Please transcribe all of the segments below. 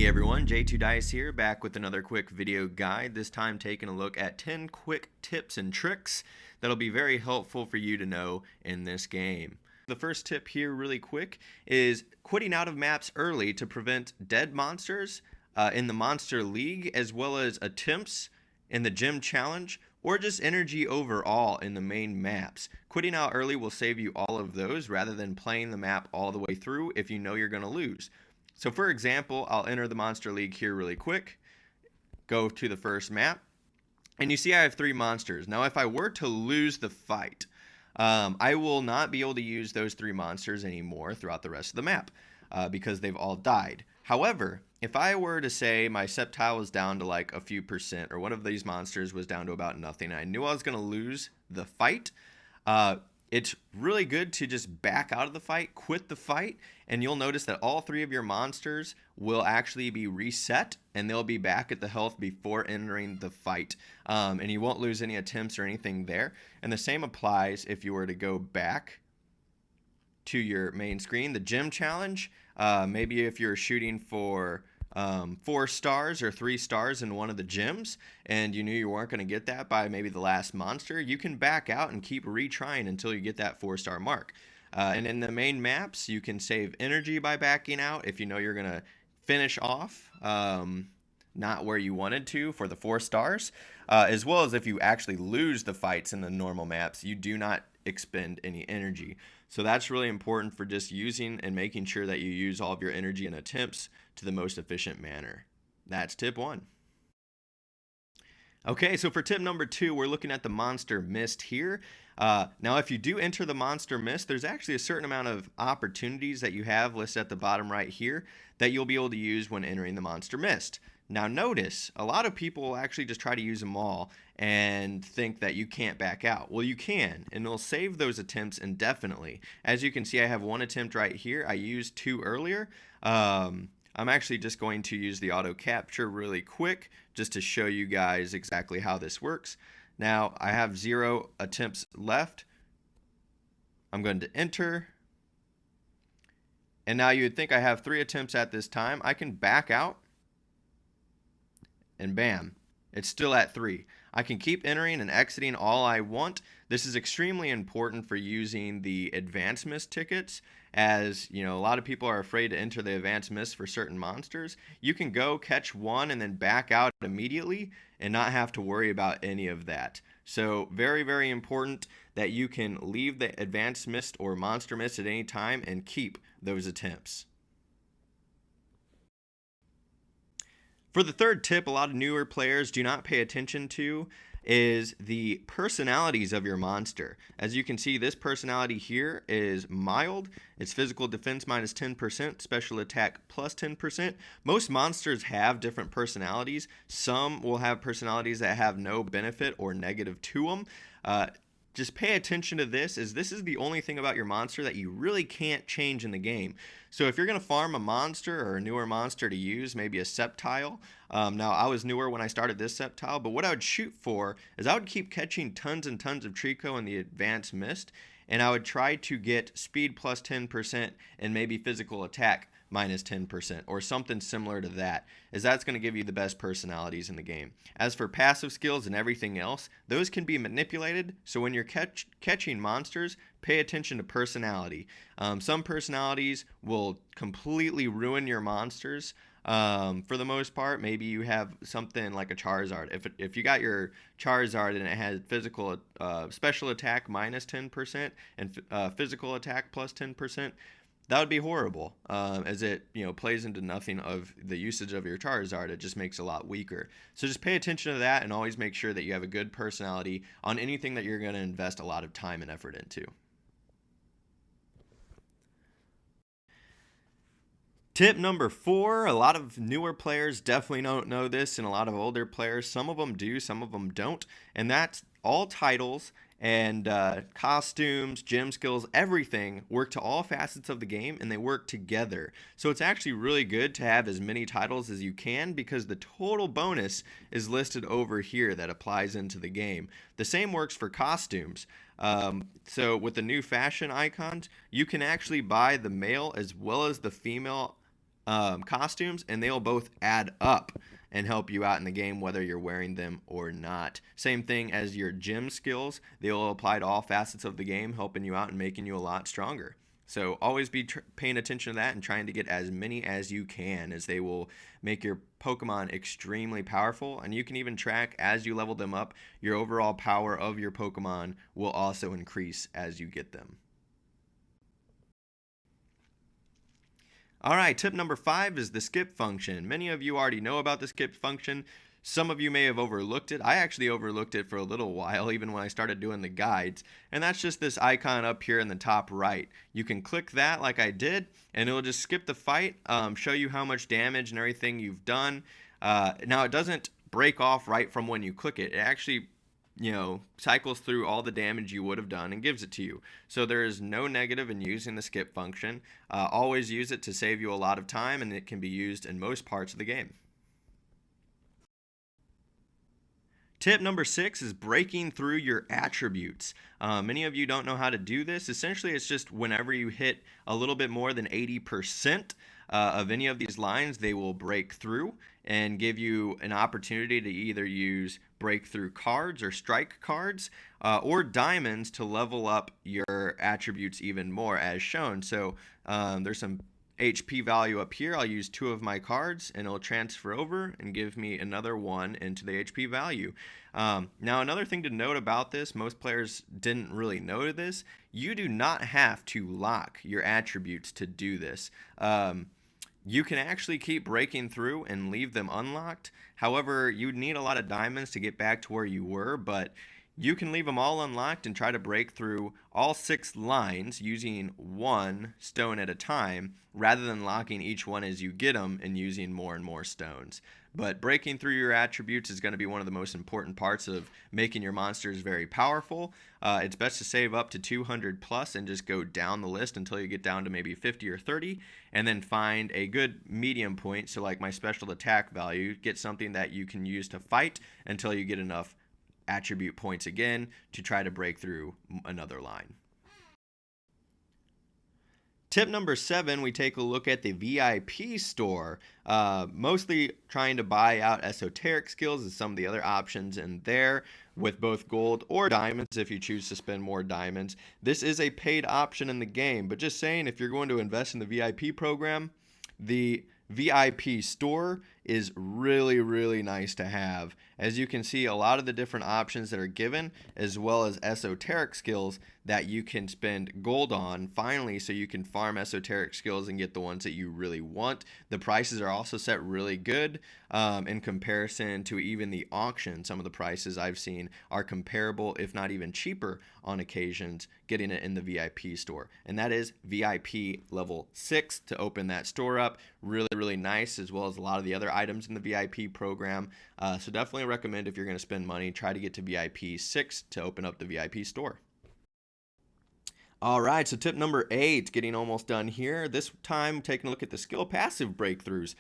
everyone, J2Dice here, back with another quick video guide, this time taking a look at 10 quick tips and tricks that'll be very helpful for you to know in this game. The first tip here really quick is quitting out of maps early to prevent dead monsters in the Monster League, as well as attempts in the Gym Challenge, or just energy overall in the main maps. Quitting out early will save you all of those rather than playing the map all the way through if you know you're going to lose. So for example, I'll enter the Monster League here really quick, go to the first map, and you see I have 3 monsters. Now if I were to lose the fight, I will not be able to use those 3 monsters anymore throughout the rest of the map because they've all died. However, if I were to say my Sceptile was down to like a few percent, or one of these monsters was down to about nothing, and I knew I was going to lose the fight, it's really good to just back out of the fight, quit the fight, and you'll notice that all 3 of your monsters will actually be reset, and they'll be back at the health before entering the fight. And you won't lose any attempts or anything there. And the same applies if you were to go back to your main screen. The Gym Challenge, maybe if you're shooting for 4 stars or 3 stars in one of the gyms and you knew you weren't going to get that by maybe the last monster, you can back out and keep retrying until you get that 4-star mark. And in the main maps, you can save energy by backing out if you know you're going to finish off not where you wanted to for the 4 stars, as well as if you actually lose the fights in the normal maps, you do not expend any energy. So that's really important for just using and making sure that you use all of your energy and attempts to the most efficient manner. That's tip 1. Okay, so for tip number 2, we're looking at the Monster MYST here. Now, if you do enter the Monster MYST, there's actually a certain amount of opportunities that you have listed at the bottom right here that you'll be able to use when entering the Monster MYST. Now notice, a lot of people will actually just try to use them all and think that you can't back out. Well, you can, and it'll save those attempts indefinitely. As you can see, I have 1 attempt right here. I used 2 earlier. I'm actually just going to use the auto capture really quick just to show you guys exactly how this works. Now, I have 0 attempts left. I'm going to enter. And now you would think I have 3 attempts at this time. I can back out. And bam, it's still at 3. I can keep entering and exiting all I want. This is extremely important for using the Advanced MYST tickets, as you know, a lot of people are afraid to enter the Advanced MYST for certain monsters. You can go catch 1 and then back out immediately and not have to worry about any of that. So very, very important that you can leave the Advanced MYST or Monster MYST at any time and keep those attempts. For the third tip, a lot of newer players do not pay attention to is the personalities of your monster. As you can see, this personality here is mild. It's physical defense minus 10%, special attack plus 10%. Most monsters have different personalities. Some will have personalities that have no benefit or negative to them. Just pay attention to this, as this is the only thing about your monster that you really can't change in the game. So if you're going to farm a monster or a newer monster to use, maybe a Sceptile. Now, I was newer when I started this Sceptile, but what I would shoot for is I would keep catching tons and tons of Trico in the Advanced MYST, and I would try to get speed plus 10% and maybe physical attack minus 10% or something similar to that, as that's going to give you the best personalities in the game. As for passive skills and everything else, those can be manipulated, so when you're catching monsters, pay attention to personality. Some personalities will completely ruin your monsters. For the most part, maybe you have something like a Charizard. If you got your Charizard and it has physical special attack minus 10% and physical attack plus 10%, that would be horrible, as it plays into nothing of the usage of your Charizard. It just makes it a lot weaker. So just pay attention to that and always make sure that you have a good personality on anything that you're going to invest a lot of time and effort into. Tip number 4, a lot of newer players definitely don't know this, and a lot of older players, some of them do, some of them don't, and that's all titles and costumes, gym skills, everything work to all facets of the game, and they work together. So it's actually really good to have as many titles as you can, because the total bonus is listed over here that applies into the game. The same works for costumes. So with the new fashion icons, you can actually buy the male as well as the female costumes, and they'll both add up and help you out in the game whether you're wearing them or not. Same thing as your gym skills. They will apply to all facets of the game, helping you out and making you a lot stronger. So always be paying attention to that and trying to get as many as you can, as they will make your Pokemon extremely powerful. And you can even track, as you level them up, your overall power of your Pokemon will also increase as you get them. Alright, tip number 5 is the skip function. Many of you already know about the skip function. Some of you may have overlooked it. I actually overlooked it for a little while, even when I started doing the guides. And that's just this icon up here in the top right. You can click that like I did, and it'll just skip the fight, show you how much damage and everything you've done. Now, it doesn't break off right from when you click it. It actually, cycles through all the damage you would have done and gives it to you. So there is no negative in using the skip function. Always use it to save you a lot of time, and it can be used in most parts of the game. Tip number 6 is breaking through your attributes. Many of you don't know how to do this. Essentially, it's just whenever you hit a little bit more than 80% of any of these lines, they will break through and give you an opportunity to either use breakthrough cards or strike cards or diamonds to level up your attributes even more, as shown. So there's some HP value up here. I'll use 2 of my cards and it'll transfer over and give me another 1 into the HP value. Now, another thing to note about this, most players didn't really know this, you do not have to lock your attributes to do this. You can actually keep breaking through and leave them unlocked. However, you'd need a lot of diamonds to get back to where you were, but you can leave them all unlocked and try to break through all 6 lines using 1 stone at a time, rather than locking each one as you get them and using more and more stones. But breaking through your attributes is going to be one of the most important parts of making your monsters very powerful. It's best to save up to 200 plus and just go down the list until you get down to maybe 50 or 30, and then find a good medium point, so like my special attack value, get something that you can use to fight until you get enough attribute points again to try to break through another line. Tip number 7, we take a look at the VIP store. Mostly trying to buy out esoteric skills and some of the other options in there with both gold or diamonds if you choose to spend more diamonds. This is a paid option in the game, but just saying, if you're going to invest in the VIP program, the VIP store is really, really nice to have. As you can see, a lot of the different options that are given, as well as esoteric skills that you can spend gold on, finally, so you can farm esoteric skills and get the ones that you really want. The prices are also set really good in comparison to even the auction. Some of the prices I've seen are comparable, if not even cheaper on occasions, getting it in the VIP store. And that is VIP level 6 to open that store up. Really, really nice, as well as a lot of the other items in the VIP program. So definitely recommend, if you're going to spend money, try to get to VIP 6 to open up the VIP store. All right, so tip number 8, getting almost done here. This time, taking a look at the skill passive breakthroughs,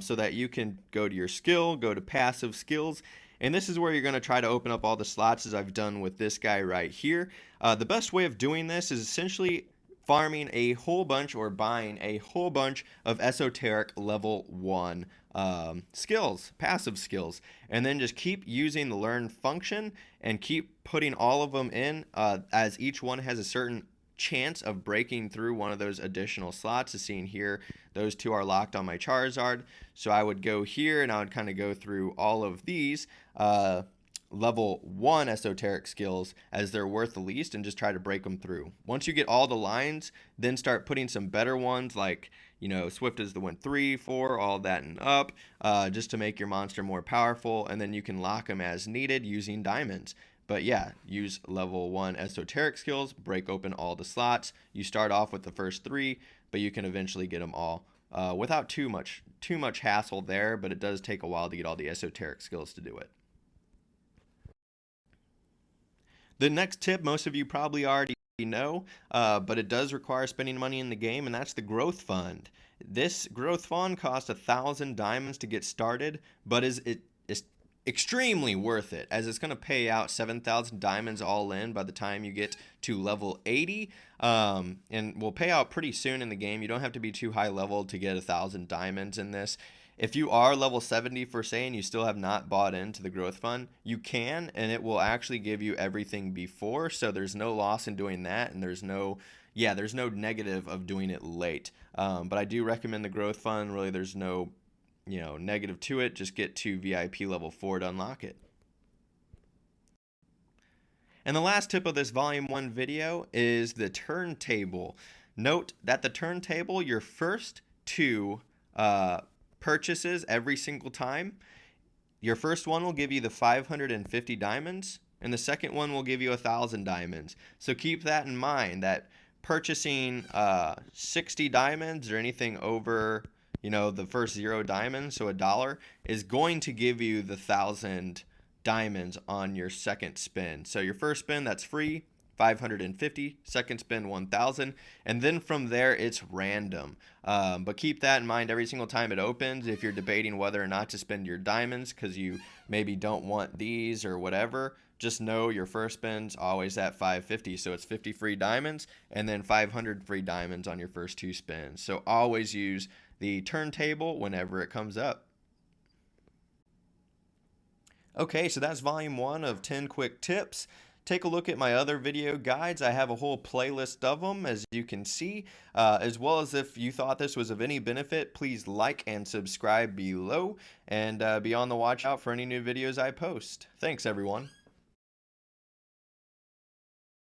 so that you can go to your skill, go to passive skills, and this is where you're going to try to open up all the slots, as I've done with this guy right here. The best way of doing this is essentially farming a whole bunch or buying a whole bunch of esoteric level 1 skills, passive skills, and then just keep using the learn function and keep putting all of them in, as each one has a certain chance of breaking through one of those additional slots. As seen here, those 2 are locked on my Charizard, so I would go here and I would kind of go through all of these level 1 esoteric skills as they're worth the least and just try to break them through. Once you get all the lines, then start putting some better ones, like, Swift as the Wind 3, 4, all that and up, just to make your monster more powerful, and then you can lock them as needed using diamonds. But yeah, use level 1 esoteric skills, break open all the slots. You start off with the first 3, but you can eventually get them all without too much hassle there, but it does take a while to get all the esoteric skills to do it. The next tip, most of you probably already know, but it does require spending money in the game, and that's the growth fund. This growth fund costs 1,000 diamonds to get started, but extremely worth it, as it's going to pay out 7,000 diamonds all in by the time you get to level 80, and will pay out pretty soon in the game. You don't have to be too high level to get 1,000 diamonds in this. If you are level 70 for say and you still have not bought into the growth fund, you can, and it will actually give you everything before, so there's no loss in doing that, and there's no negative of doing it late. But I do recommend the growth fund. Really, there's no negative to it. Just get to VIP level 4 to unlock it. And the last tip of this volume 1 video is the turntable. Note that the turntable, your first 2 purchases every single time, your first one will give you the 550 diamonds, and the second one will give you 1,000 diamonds. So keep that in mind, that purchasing 60 diamonds or anything over the first 0 diamonds, so $1, is going to give you the 1,000 diamonds on your second spin. So your first spin, that's free, 550, second spin 1,000, and then from there it's random. But keep that in mind every single time it opens. If you're debating whether or not to spend your diamonds because you maybe don't want these or whatever, just know your first spin's always at 550, so it's 50 free diamonds and then 500 free diamonds on your first 2 spins. So always use the turntable whenever it comes up. Okay, so that's volume 1 of 10 quick tips. Take a look at my other video guides. I have a whole playlist of them, as you can see, as well as if you thought this was of any benefit, please like and subscribe below, and be on the watch out for any new videos I post. Thanks, everyone.